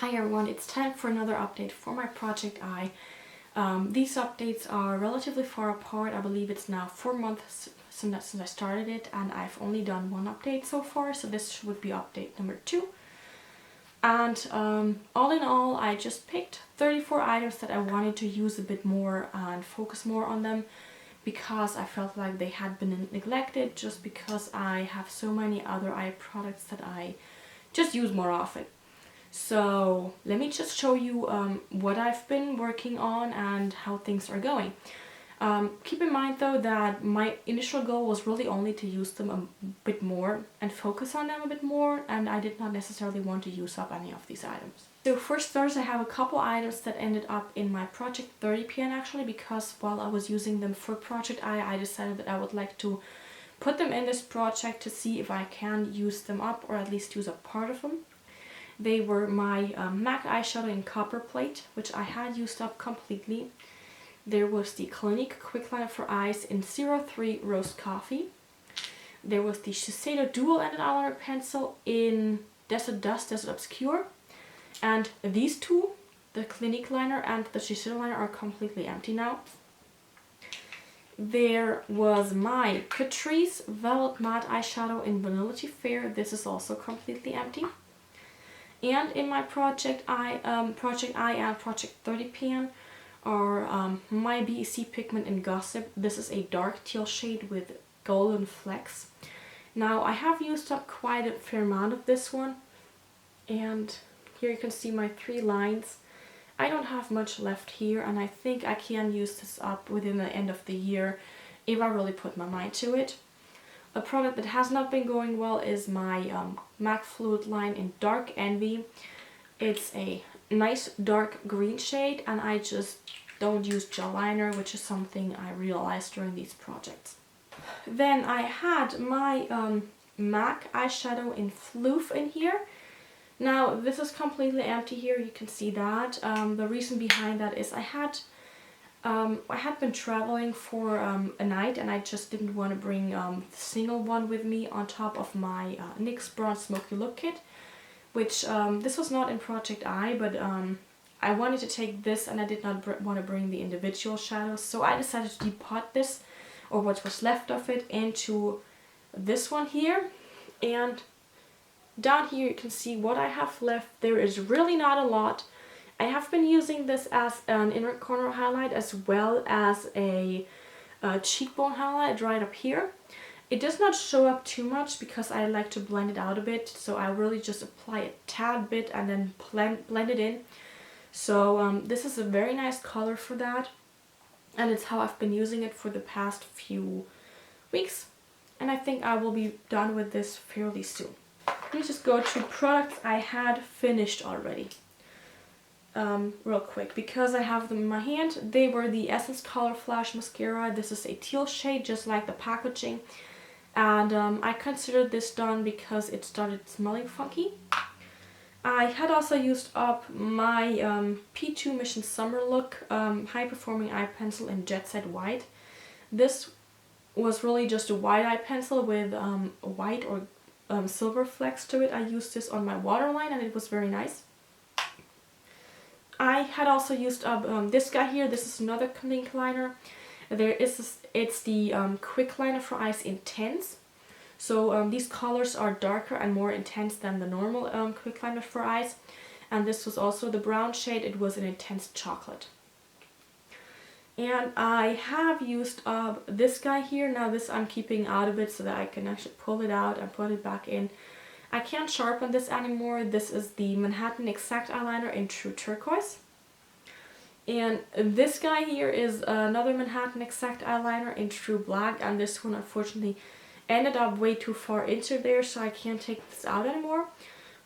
Hi everyone, it's time for another update for my project Eye. These updates are relatively far apart. I believe it's now 4 months since I started it, and I've only done one update so far, so this would be update number 2. And all in all, I just picked 34 items that I wanted to use a bit more and focus more on them, because I felt like they had been neglected just because I have so many other eye products that I just use more often. So let me just show you what I've been working on and how things are going. Keep in mind though that my initial goal was really only to use them a bit more and focus on them a bit more, and I did not necessarily want to use up any of these items. So for starters, I have a couple items that ended up in my Project 30PN actually, because while I was using them for Project Eye, I decided that I would like to put them in this project to see if I can use them up, or at least use a part of them. They were my MAC eyeshadow in Copper Plate, which I had used up completely. There was the Clinique Quickliner for Eyes in 03 Roast Coffee. There was the Shiseido dual-ended eyeliner pencil in Desert Dusk, Desert Obscur. And these two, the Clinique liner and the Shiseido liner, are completely empty now. There was my Catrice Velvet Matte Eyeshadow in Vanillaty Fair. This is also completely empty. And in my Project Eye and Project 30PN are my BEC pigment in Gossip. This is a dark teal shade with golden flecks. Now I have used up quite a fair amount of this one, and here you can see my 3 lines. I don't have much left here, and I think I can use this up within the end of the year if I really put my mind to it. A product that has not been going well is my MAC Fluidline in Dark Envy. It's a nice dark green shade, and I just don't use gel liner, which is something I realized during these projects. Then I had my MAC eyeshadow in Phloof in here. Now this is completely empty here, you can see that. The reason behind that is I had been traveling for a night, and I just didn't want to bring the single one with me on top of my NYX Bronze Smoky Look kit, which this was not in Project Eye, but I wanted to take this and I did not want to bring the individual shadows, so I decided to depot this, or what was left of it, into this one here. And down here you can see what I have left. There is really not a lot. I have been using this as an inner corner highlight as well as a cheekbone highlight right up here. It does not show up too much because I like to blend it out a bit, so I really just apply a tad bit and then blend it in. So this is a very nice color for that, and it's how I've been using it for the past few weeks, and I think I will be done with this fairly soon. Let me just go to products I had finished already. Real quick, because I have them in my hand. They were the Essence Color Flash Mascara. This is a teal shade, just like the packaging, and I considered this done because it started smelling funky. I had also used up my P2 Mission Summerlook High Performing Eye Pencil in Jet Set White. This was really just a white eye pencil with white or silver flecks to it. I used this on my waterline and it was very nice. I had also used up this guy here. This is another Clinique liner. It's the Quickliner for Eyes Intense. So these colors are darker and more intense than the normal Quickliner for Eyes. And this was also the brown shade. It was an intense chocolate. And I have used up this guy here. Now this I'm keeping out of it so that I can actually pull it out and put it back in. I can't sharpen this anymore. This is the Manhattan Exact Eyeliner in True Turquoise. And this guy here is another Manhattan Exact Eyeliner in True Black, and this one unfortunately ended up way too far into there, so I can't take this out anymore.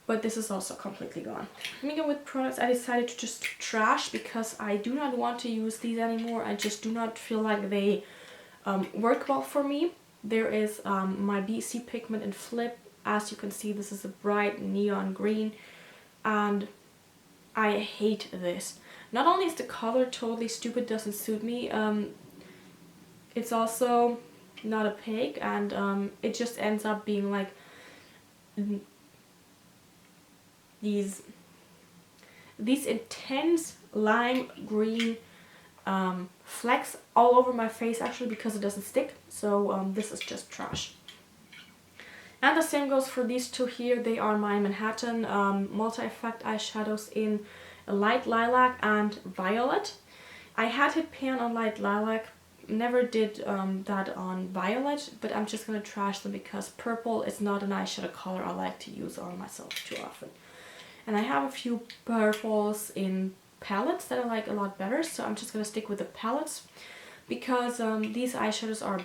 But this is also completely gone. Let me go with products I decided to just trash because I do not want to use these anymore. I just do not feel like they work well for me. There is my BEC pigment in Flip. As you can see, this is a bright neon green, and I hate this. Not only is the color totally stupid, doesn't suit me, it's also not opaque, and it just ends up being like these these intense lime green flecks all over my face actually because it doesn't stick. So this is just trash. And the same goes for these two here. They are my Manhattan multi-effect eyeshadows in light lilac and violet. I had hit pan on light lilac, never did that on violet, but I'm just going to trash them because purple is not an eyeshadow color I like to use on myself too often. And I have a few purples in palettes that I like a lot better, so I'm just going to stick with the palettes because these eyeshadows are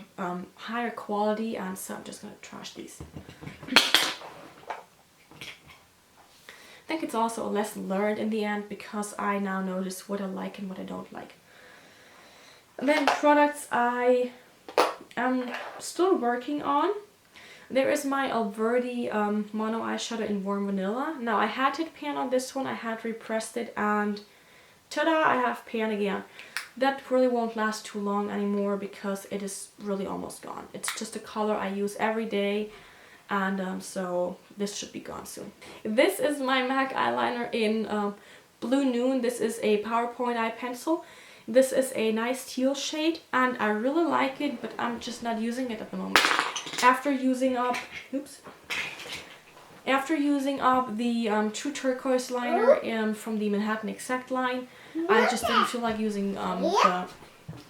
higher quality, and so I'm just going to trash these. I think it's also a lesson learned in the end because I now notice what I like and what I don't like. And then products I am still working on. There is my Alverde mono eyeshadow in warm vanilla. Now I had hit pan on this one, I had repressed it, and ta-da, I have pan again. That really won't last too long anymore because it is really almost gone. It's just a color I use every day, and so this should be gone soon. This is my MAC eyeliner in Blue Noon. This is a PowerPoint eye pencil. This is a nice teal shade and I really like it, but I'm just not using it at the moment. After using up the True Turquoise liner from the Manhattan Exact line, I just didn't feel like using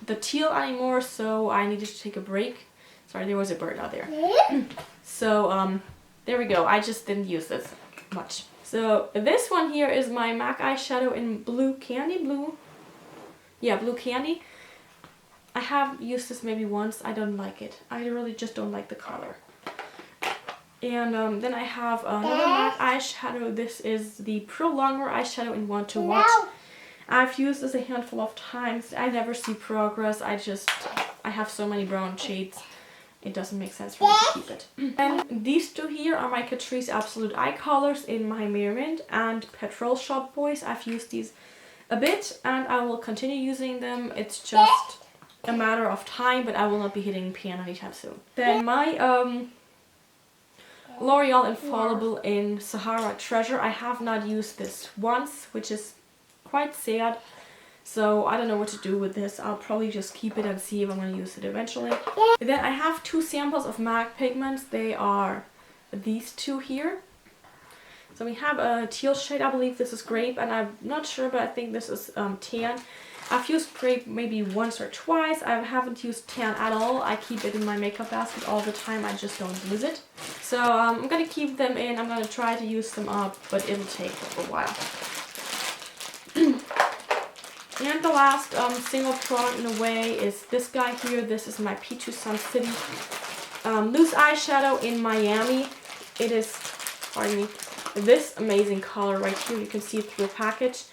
the teal anymore, so I needed to take a break. Sorry, there was a bird out there. So there we go. I just didn't use this much. So this one here is my MAC eyeshadow in Blue Candy. Blue Candy. I have used this maybe once. I don't like it. I really just don't like the color. And then I have another MAC eyeshadow. This is the Pro Longwear eyeshadow in Want to Watch. I've used this a handful of times. I never see progress. I have so many brown shades. It doesn't make sense for me to keep it. And these two here are my Catrice Absolute Eye Colors in My Mermint and Petrol Shop Boys. I've used these a bit and I will continue using them. It's just a matter of time, but I will not be hitting pan anytime soon. Then my L'Oreal Infallible in Sahara Treasure. I have not used this once, which is quite sad. So I don't know what to do with this. I'll probably just keep it and see if I'm going to use it eventually. And then I have two samples of MAC pigments. They are these two here. So we have a teal shade. I believe this is grape, and I'm not sure, but I think this is tan. I've used grape maybe once or twice. I haven't used tan at all. I keep it in my makeup basket all the time. I just don't use it. So I'm going to keep them in. I'm going to try to use them up, but it'll take a while. And the last single product in a way is this guy here. This is my P2 Sun City loose eyeshadow in Miami. It is, pardon me, this amazing color right here. You can see it through the package.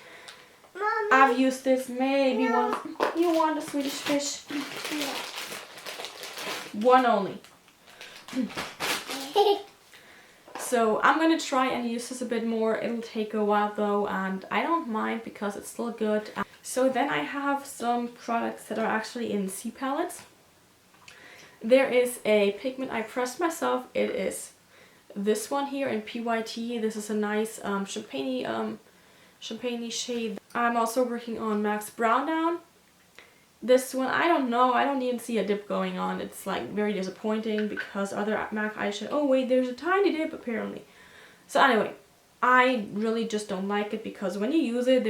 Mommy. I've used this maybe once. You want a Swedish fish? Yeah. One only. So I'm going to try and use this a bit more. It'll take a while though, and I don't mind because it's still good. So then I have some products that are actually in C palettes. There is a pigment I pressed myself. It is this one here in PYT. This is a nice champagne shade. I'm also working on Max Brown Down. This one, I don't know. I don't even see a dip going on. It's like very disappointing because other MAC eyeshadow. Oh wait, there's a tiny dip apparently. So anyway, I really just don't like it because when you use it,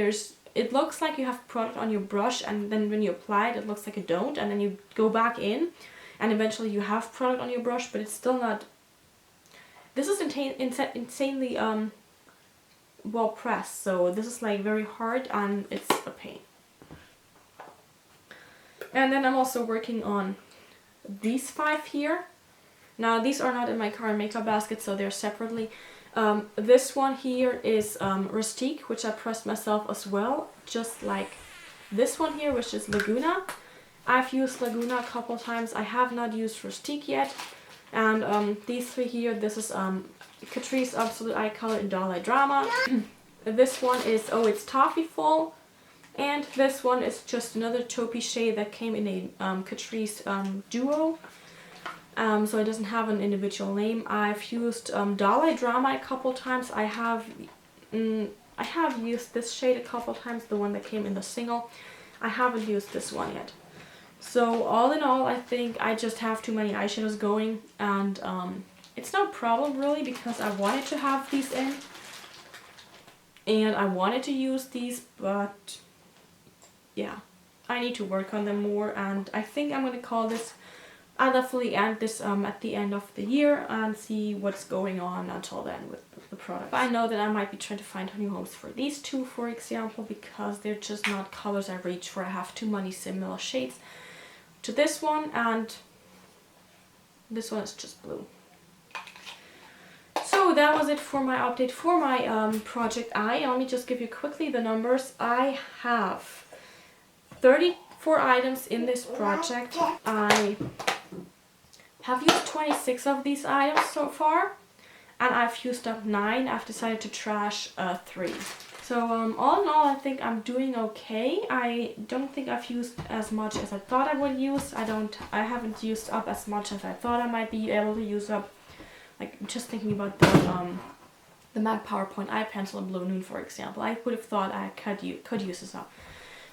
it looks like you have product on your brush, and then when you apply it, it looks like you don't, and then you go back in and eventually you have product on your brush, but it's still not. This is insanely well pressed, so this is like very hard and it's a pain. And then I'm also working on these 5 here. Now these are not in my current makeup basket, so they're separately. This one here is Rustique, which I pressed myself as well, just like this one here, which is Laguna. I've used Laguna a couple times. I have not used Rustique yet. And these 3 here, this is Catrice Absolute Eye Color in Doll Eye Drama. This one is, oh, it's Toffee Full. And this one is just another taupey shade that came in a Catrice duo. So it doesn't have an individual name. I've used Doll Eye Drama a couple times. I have I have used this shade a couple times, the one that came in the single. I haven't used this one yet. So all in all, I think I just have too many eyeshadows going, and it's no problem really because I wanted to have these in. And I wanted to use these, but yeah, I need to work on them more, and I think I'm going to call this, I'll definitely end this at the end of the year and see what's going on until then with the product. But I know that I might be trying to find new homes for these two, for example, because they're just not colors I reach for. I have too many similar shades to this one, and this one is just blue. So that was it for my update for my Project Eye. Let me just give you quickly the numbers. I have 34 items in this project. I have used 26 of these items so far, and I've used up 9. I've decided to trash 3. So all in all, I think I'm doing okay. I don't think I've used as much as I thought I would use. I haven't used up as much as I thought I might be able to use up. Like, just thinking about the MAC PowerPoint Eyepencil in Blue Noon, for example. I would have thought I could use this up.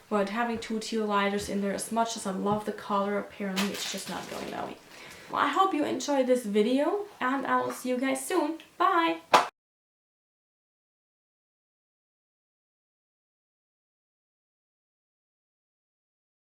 But having 2 teal lighters in there, as much as I love the color, apparently it's just not going that way. Well, I hope you enjoyed this video, and I will see you guys soon. Bye!